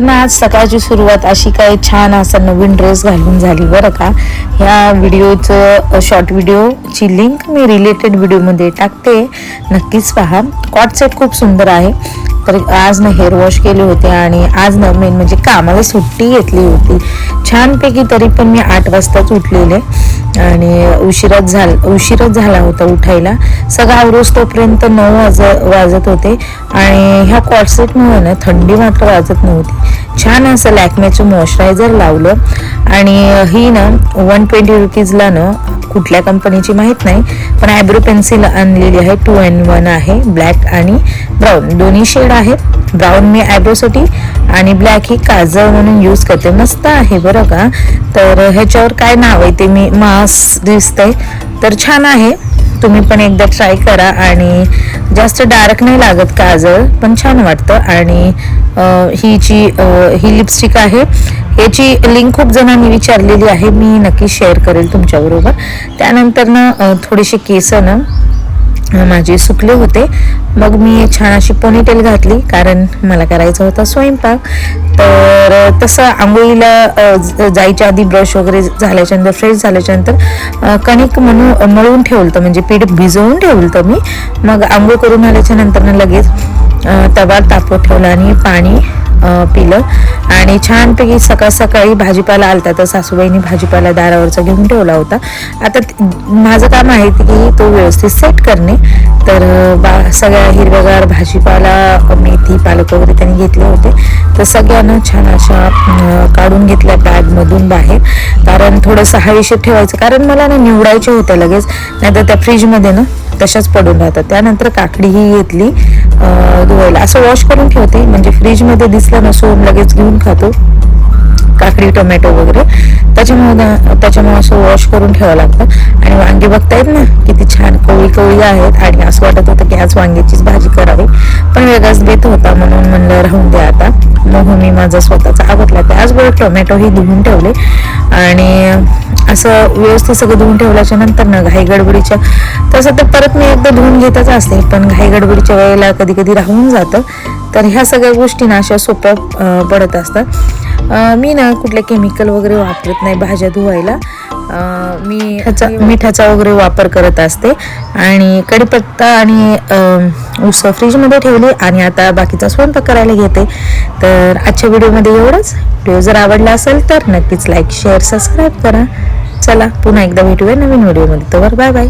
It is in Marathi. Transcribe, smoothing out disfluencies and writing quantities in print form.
ना आज सकाळची सुरुवात अशी काही छान असा नवीन ड्रेस घालून झाली बरं का. ह्या व्हिडिओचं शॉर्ट व्हिडिओची लिंक मी रिलेटेड व्हिडिओमध्ये टाकते, नक्कीच पहा. कॉट सेट खूप सुंदर आहे. तर आज ना हेअर वॉश केले होते आणि आज ना मेन म्हणजे कामाला सुट्टी घेतली होती छानपैकी. तरी पण मी 8 वाजताच उठलेले आणि उशीरच झाला होता उठायला. सगळं आवरोज तोपर्यंत 9 वाजत होते आणि ह्या कॉटसेटमुळे ना थंडी मात्र वाजत नव्हती. छान असं लॅक्मेचं मॉइश्चरायझर लावलं आणि ही ना 120 रुपीजला ना कुठल्या कंपनीची माहीत नाही, पण आयब्रो पेन्सिल आणलेली आहे. 2 in 1 आहे. ब्लॅक आणि ब्राऊन दोन्ही शेड आहेत. ब्राऊन मी आयब्रोसाठी आणि ब्लॅक ही काजळ म्हणून यूज करते. मस्त आहे बरं का. तर ह्याच्यावर काय नाव आहे ते मी मास्क दिसतंय तर छान आहे. तुम्ही पण एकदा ट्राय करा आणि जास्त डार्क नाही लागत काजळ, पण छान वाटतं. आणि ही लिपस्टिक आहे. याची लिंक खूप जणांनी विचारलेली आहे, मी नक्की शेअर करेल तुमच्याबरोबर. त्यानंतर ना थोडेसे केस ना माझे सुकले होते, मग मी छान अशी पोनीटेल घातली कारण मला करायचा होता स्वयंपाक. तर तसं आंघोळीला जायच्या आधी ब्रश वगैरे झाल्याच्यानंतर फ्रेश झाल्याच्यानंतर कणिक मळून ठेवलं होतं, म्हणजे पीठ भिजवून ठेवलं होतं मी. मग आंघोळ करून आल्याच्या नंतर ना लगेच तवा तापवत ठेवला आणि पाणी पिलं आणि छानपैकी सकाळी भाजीपाला आलता तर सासूबाईंनी भाजीपाला दारावरचा घेऊन ठेवला होता. आता माझं काम आहे की तो व्यवस्थित सेट करणे. तर सगळ्या हिरव्यागार भाजीपाला मेथी पालक वगैरे त्यांनी घेतले होते, तर सगळ्यांना छान अशा काढून घेतल्या बॅगमधून बाहेर, कारण थोडंसं हवेशीर ठेवायचं, कारण मला ना निवडायच्या होत्या लगेच, नाहीतर त्या फ्रीजमध्ये ना तशाच पडून राहतात. त्यानंतर काकडी ही घेतली धुवायला. असं वॉश करून ठेवते म्हणजे फ्रीजमध्ये दिसलं ना सोम लगेच घेऊन खातो काकडी टोमॅटो वगैरे. त्याच्यामुळे असं वॉश करून ठेवावं लागतं. आणि वांगी बघतायत ना किती छान कवळी आहेत आणि असं वाटत होतं की आज वांग्याचीच भाजी करावी, पण वेगळाच बेत होता म्हणून म्हणलं राहून द्या आता. मग मी माझा स्वतःचा आवडला. त्याचबरोबर टोमॅटोही धुवून ठेवले आणि असं व्यवस्थित सगळं धुवून ठेवल्याच्या नंतर ना घाई गडबडीच्या, तसं तर परत मी एकदा धुवून घेतच असते, पण घाई गडबडीच्या वेळेला कधी कधी राहून जातं. तर ह्या सगळ्या गोष्टी ना अशा सोप्या पडत असतात. मी ना कुठले केमिकल वगैरे वापरत नाही भाज्या धुवायला. मी मिठाचा वगैरे वापर करत असते. आणि कढीपत्ता आणि उसळ फ्रीजमध्ये ठेवले आणि आता बाकीचा स्वयंपाक करायला घेते. तर आजच्या व्हिडिओमध्ये एवढंच. व्हिडिओ जर आवडला असेल तर नक्कीच लाईक शेअर सबस्क्राईब करा. चला पुन्हा एकदा भेटूया नवीन व्हिडिओमध्ये. तर बाय बाय.